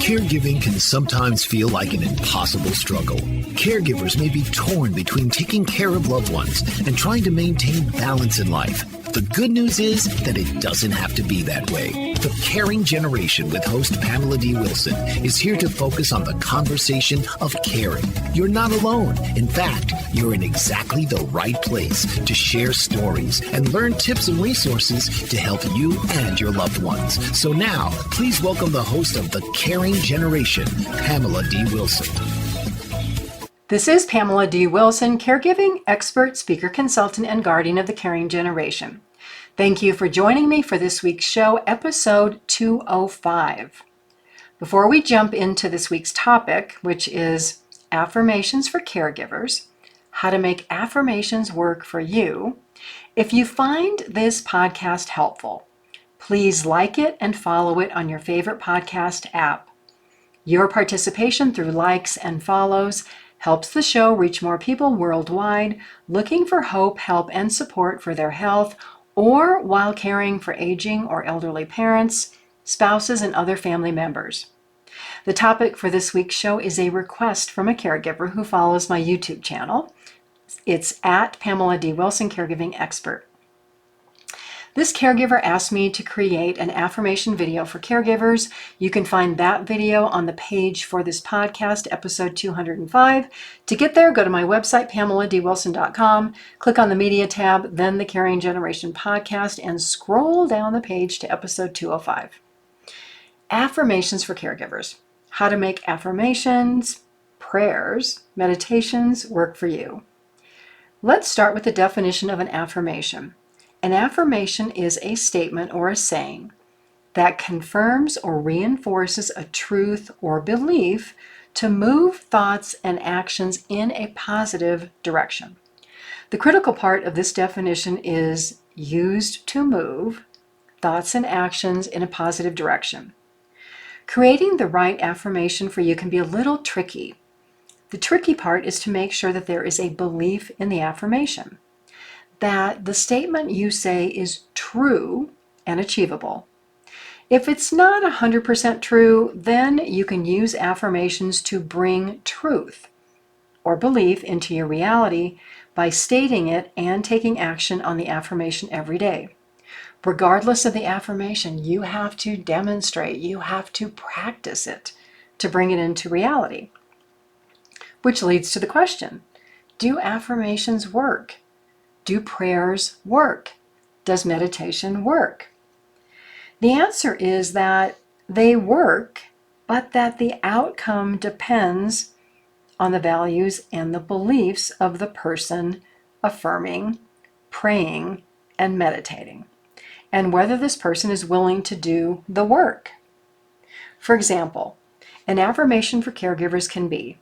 Caregiving can sometimes feel like an impossible struggle. Caregivers may be torn between taking care of loved ones and trying to maintain balance in life. The good news is that it doesn't have to be that way. The Caring Generation with host Pamela D. Wilson is here to focus on the conversation of caring. You're not alone. In fact, you're in exactly the right place to share stories and learn tips and resources to help you and your loved ones. So now, please welcome the host of the Caring Generation, Pamela D. Wilson. This is Pamela D. Wilson, caregiving expert, speaker, consultant, and guardian of the Caring Generation. Thank you for joining me for this week's show, episode 205. Before we jump into this week's topic, which is Affirmations for Caregivers, how to make affirmations work for you, if you find this podcast helpful, please like it and follow it on your favorite podcast app. Your participation through likes and follows helps the show reach more people worldwide looking for hope, help, and support for their health or while caring for aging or elderly parents, spouses, and other family members. The topic for this week's show is a request from a caregiver who follows my YouTube channel. It's at Pamela D. Wilson, Caregiving Expert. This caregiver asked me to create an affirmation video for caregivers. You can find that video on the page for this podcast, episode 205. To get there, go to my website, PamelaDWilson.com, click on the media tab, then the Caring Generation podcast, and scroll down the page to episode 205. Affirmations for caregivers. How to make affirmations, prayers, meditations work for you. Let's start with the definition of an affirmation. An affirmation is a statement or a saying that confirms or reinforces a truth or belief to move thoughts and actions in a positive direction. The critical part of this definition is used to move thoughts and actions in a positive direction. Creating the right affirmation for you can be a little tricky. The tricky part is to make sure that there is a belief in the affirmation, that the statement you say is true and achievable. If it's not 100% true, then you can use affirmations to bring truth or belief into your reality by stating it and taking action on the affirmation every day. Regardless of the affirmation, you have to demonstrate, you have to practice it to bring it into reality. Which leads to the question, do affirmations work? Do prayers work? Does meditation work? The answer is that they work, but that the outcome depends on the values and the beliefs of the person affirming, praying, and meditating, and whether this person is willing to do the work. For example, an affirmation for caregivers can be,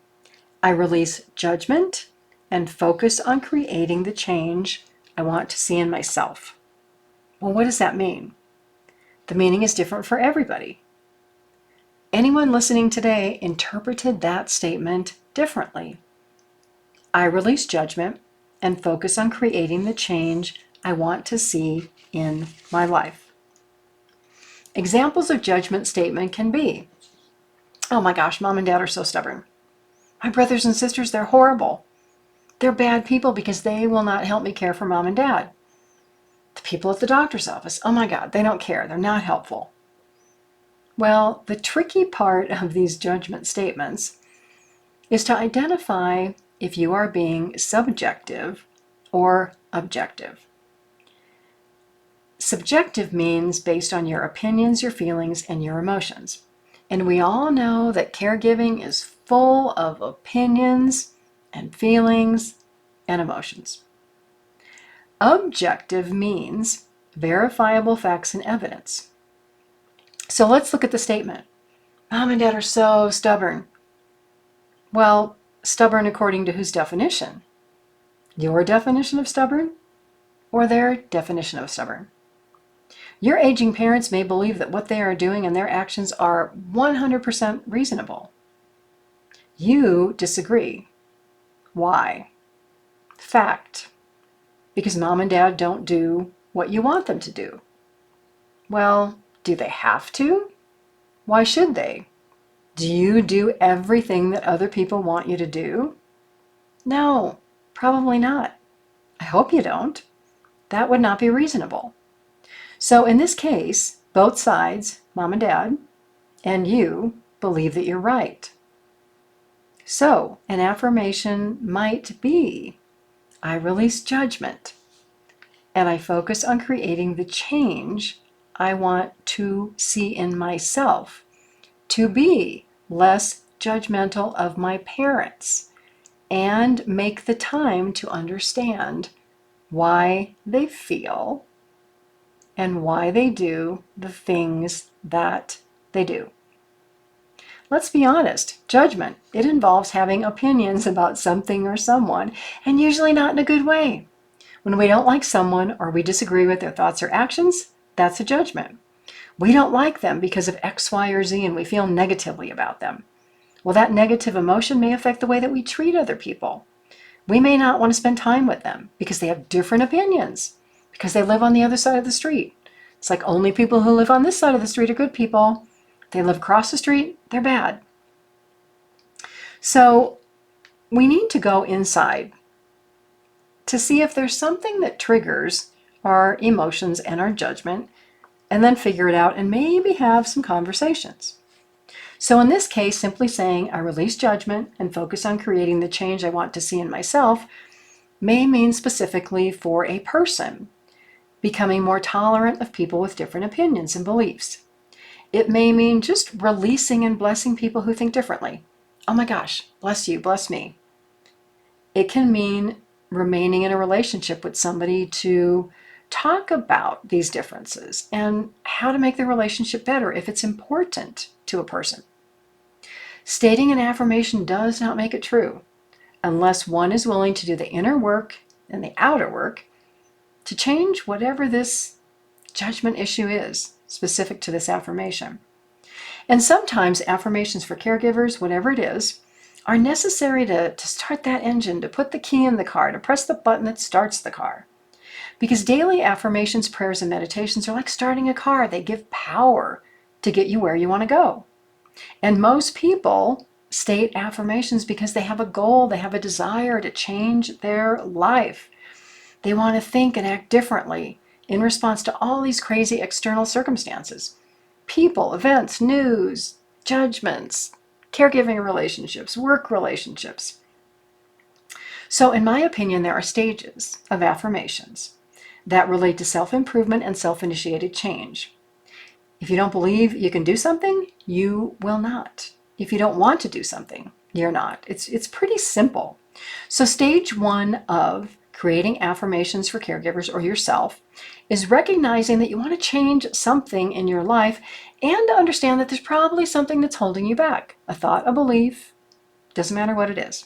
I release judgment and focus on creating the change I want to see in myself. Well, what does that mean? The meaning is different for everybody. Anyone listening today interpreted that statement differently. I release judgment and focus on creating the change I want to see in my life. Examples of judgment statement can be, oh my gosh, mom and dad are so stubborn. My brothers and sisters, they're horrible. They're bad people because they will not help me care for mom and dad. The people at the doctor's office, oh my God, they don't care. They're not helpful. Well, the tricky part of these judgment statements is to identify if you are being subjective or objective. Subjective means based on your opinions, your feelings, and your emotions. And we all know that caregiving is full of opinions and feelings and emotions. Objective means verifiable facts and evidence. So let's look at the statement. Mom and dad are so stubborn. Well, stubborn according to whose definition? Your definition of stubborn or their definition of stubborn? Your aging parents may believe that what they are doing and their actions are 100% reasonable. You disagree. Why? Fact. Because mom and dad don't do what you want them to do. Well, do they have to? Why should they? Do you do everything that other people want you to do? No, probably not. I hope you don't. That would not be reasonable. So in this case, both sides, mom and dad, and you, believe that you're right. So an affirmation might be, I release judgment and I focus on creating the change I want to see in myself, to be less judgmental of my parents and make the time to understand why they feel and why they do the things that they do. Let's be honest, judgment, it involves having opinions about something or someone, and usually not in a good way. When we don't like someone or we disagree with their thoughts or actions, that's a judgment. We don't like them because of X, Y, or Z, and we feel negatively about them. Well, that negative emotion may affect the way that we treat other people. We may not want to spend time with them because they have different opinions, because they live on the other side of the street. It's like only people who live on this side of the street are good people. They live across the street, they're bad. So we need to go inside to see if there's something that triggers our emotions and our judgment, and then figure it out and maybe have some conversations. So in this case, simply saying I release judgment and focus on creating the change I want to see in myself may mean specifically for a person becoming more tolerant of people with different opinions and beliefs. It may mean just releasing and blessing people who think differently. Oh my gosh, bless you, bless me. It can mean remaining in a relationship with somebody to talk about these differences and how to make the relationship better if it's important to a person. Stating an affirmation does not make it true unless one is willing to do the inner work and the outer work to change whatever this judgment issue is specific to this affirmation. And sometimes affirmations for caregivers, whatever it is, are necessary to start that engine, to put the key in the car, to press the button that starts the car. Because daily affirmations, prayers, and meditations are like starting a car. They give power to get you where you want to go. And most people state affirmations because they have a goal, they have a desire to change their life. They want to think and act differently in response to all these crazy external circumstances. People, events, news, judgments, caregiving relationships, work relationships. So in my opinion, there are stages of affirmations that relate to self-improvement and self-initiated change. If you don't believe you can do something, you will not. If you don't want to do something, you're not. It's pretty simple. So stage one of creating affirmations for caregivers or yourself is recognizing that you want to change something in your life and to understand that there's probably something that's holding you back. A thought, a belief, doesn't matter what it is.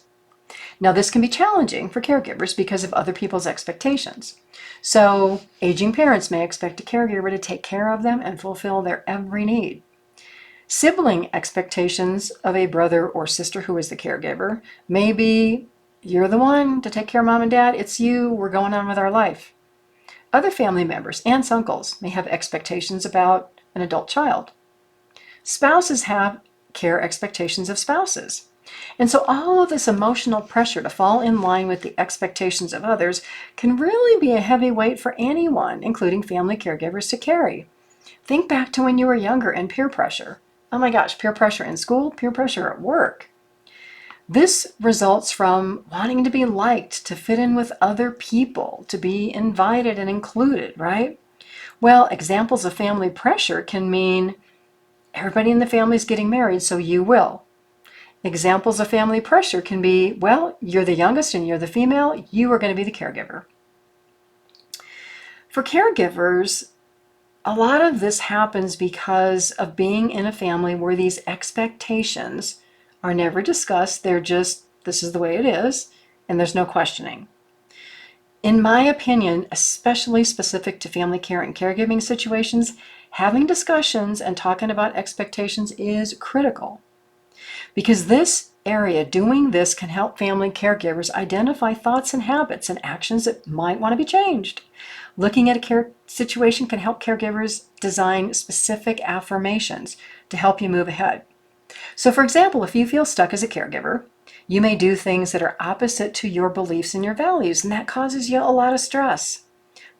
Now, this can be challenging for caregivers because of other people's expectations. So, aging parents may expect a caregiver to take care of them and fulfill their every need. Sibling expectations of a brother or sister who is the caregiver may be, you're the one to take care of mom and dad, it's you, we're going on with our life. Other family members, aunts, uncles, may have expectations about an adult child. Spouses have care expectations of spouses. And so all of this emotional pressure to fall in line with the expectations of others can really be a heavy weight for anyone, including family caregivers, to carry. Think back to when you were younger and peer pressure. Oh my gosh, peer pressure in school, peer pressure at work. This results from wanting to be liked, to fit in with other people, to be invited and included, right? Well, examples of family pressure can mean everybody in the family is getting married, so you will. Examples of family pressure can be, well, you're the youngest and you're the female, you are going to be the caregiver. For caregivers, a lot of this happens because of being in a family where these expectations are never discussed. They're just, this is the way it is, and there's no questioning. In my opinion, especially specific to family care and caregiving situations, having discussions and talking about expectations is critical. Because this area, doing this, can help family caregivers identify thoughts and habits and actions that might want to be changed. Looking at a care situation can help caregivers design specific affirmations to help you move ahead. So for example, if you feel stuck as a caregiver, you may do things that are opposite to your beliefs and your values, and that causes you a lot of stress.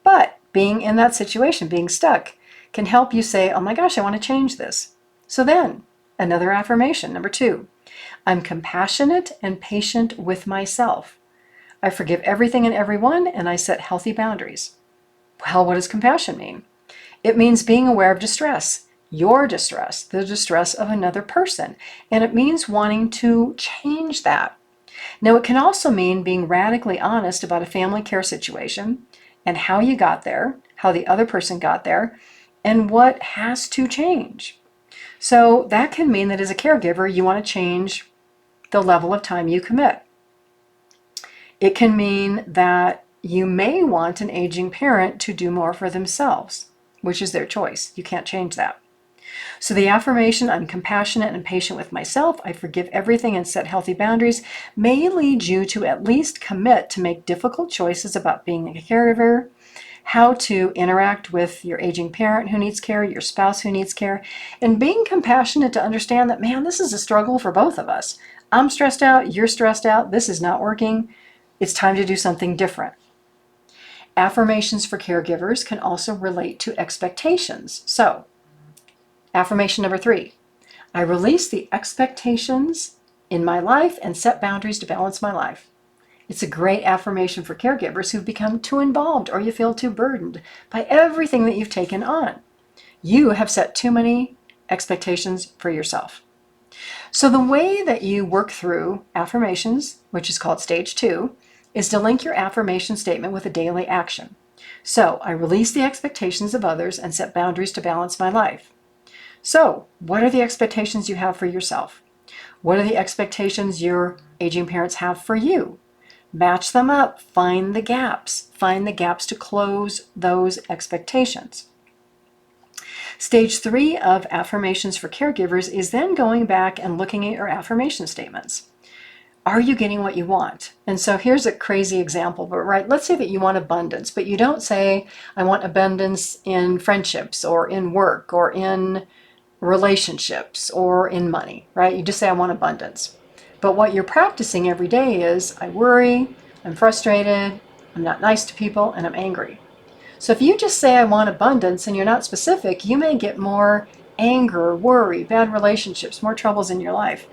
But being in that situation, being stuck, can help you say, oh my gosh, I want to change this. So then, another affirmation, number 2, I'm compassionate and patient with myself. I forgive everything and everyone, and I set healthy boundaries. Well, what does compassion mean? It means being aware of distress, your distress, the distress of another person, and it means wanting to change that. Now, it can also mean being radically honest about a family care situation and how you got there, how the other person got there, and what has to change. So that can mean that as a caregiver, you want to change the level of time you commit. It can mean that you may want an aging parent to do more for themselves, which is their choice. You can't change that. So the affirmation, I'm compassionate and patient with myself, I forgive everything and set healthy boundaries, may lead you to at least commit to make difficult choices about being a caregiver, how to interact with your aging parent who needs care, your spouse who needs care, and being compassionate to understand that, man, this is a struggle for both of us. I'm stressed out, you're stressed out, this is not working. It's time to do something different. Affirmations for caregivers can also relate to expectations. So, affirmation number 3, I release the expectations in my life and set boundaries to balance my life. It's a great affirmation for caregivers who've become too involved or you feel too burdened by everything that you've taken on. You have set too many expectations for yourself. So the way that you work through affirmations, which is called stage 2, is to link your affirmation statement with a daily action. So I release the expectations of others and set boundaries to balance my life. So what are the expectations you have for yourself? What are the expectations your aging parents have for you? Match them up, find the gaps to close those expectations. Stage 3 of affirmations for caregivers is then going back and looking at your affirmation statements. Are you getting what you want? And so here's a crazy example, but let's say that you want abundance, but you don't say, I want abundance in friendships or in work or in relationships or in money, right? You just say, I want abundance. But what you're practicing every day is, I worry, I'm frustrated, I'm not nice to people, and I'm angry. So if you just say, I want abundance, and you're not specific, you may get more anger, worry, bad relationships, more troubles in your life.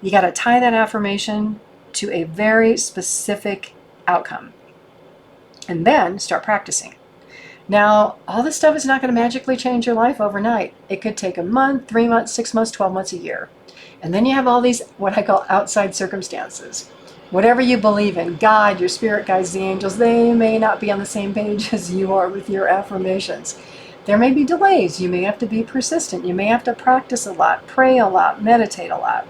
You got to tie that affirmation to a very specific outcome and then start practicing. Now, all this stuff is not going to magically change your life overnight. It could take a month, 3 months, 6 months, 12 months, a year. And then you have all these, what I call outside circumstances. Whatever you believe in, God, your spirit guides, the angels, they may not be on the same page as you are with your affirmations. There may be delays. You may have to be persistent. You may have to practice a lot, pray a lot, meditate a lot.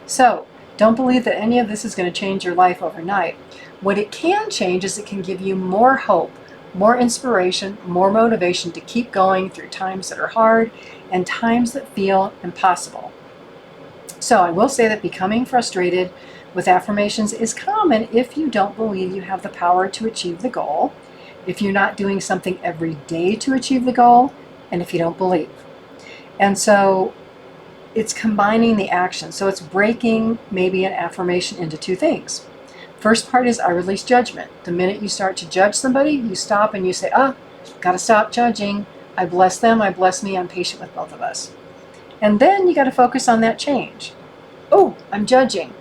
So don't believe that any of this is going to change your life overnight. What it can change is it can give you more hope, more inspiration, more motivation to keep going through times that are hard and times that feel impossible. So I will say that becoming frustrated with affirmations is common if you don't believe you have the power to achieve the goal, if you're not doing something every day to achieve the goal, and if you don't believe. And so it's combining the action. So it's breaking maybe an affirmation into 2 things. First part is I release judgment. The minute you start to judge somebody, you stop and you say, gotta stop judging. I bless them, I bless me, I'm patient with both of us. And then you gotta focus on that change. Oh, I'm judging.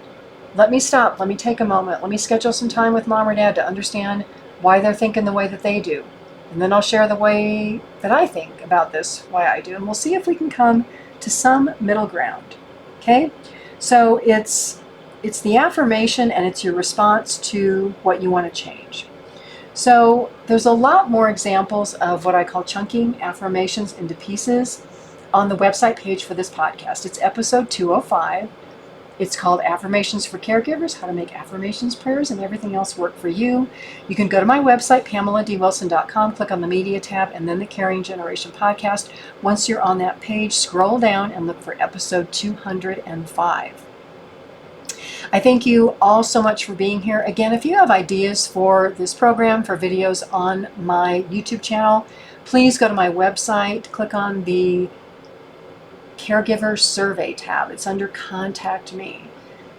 Let me stop, let me take a moment, let me schedule some time with mom or dad to understand why they're thinking the way that they do. And then I'll share the way that I think about this, why I do, and we'll see if we can come to some middle ground. Okay? So it's the affirmation and it's your response to what you want to change. So there's a lot more examples of what I call chunking affirmations into pieces on the website page for this podcast. It's episode 205. It's called Affirmations for Caregivers, How to Make Affirmations, Prayers, and Everything Else Work for You. You can go to my website, PamelaDWilson.com, click on the Media tab, and then the Caring Generation podcast. Once you're on that page, scroll down and look for episode 205. I thank you all so much for being here. Again, if you have ideas for this program, for videos on my YouTube channel, please go to my website, click on the Caregiver survey tab. It's under Contact Me.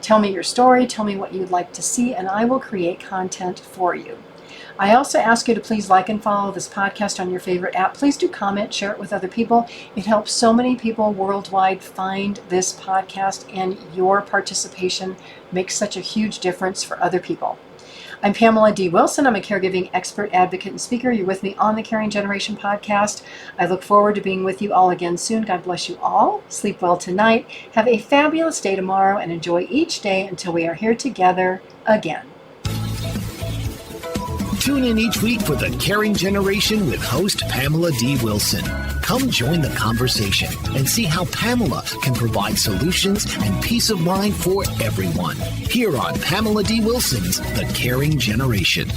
Tell me your story, tell me what you'd like to see, and I will create content for you. I also ask you to please like and follow this podcast on your favorite app. Please do comment, share it with other people. It helps so many people worldwide find this podcast, and your participation makes such a huge difference for other people. I'm Pamela D. Wilson. I'm a caregiving expert, advocate, and speaker. You're with me on the Caring Generation podcast. I look forward to being with you all again soon. God bless you all. Sleep well tonight. Have a fabulous day tomorrow, and enjoy each day until we are here together again. Tune in each week for The Caring Generation with host Pamela D. Wilson. Come join the conversation and see how Pamela can provide solutions and peace of mind for everyone. Here on Pamela D. Wilson's The Caring Generation.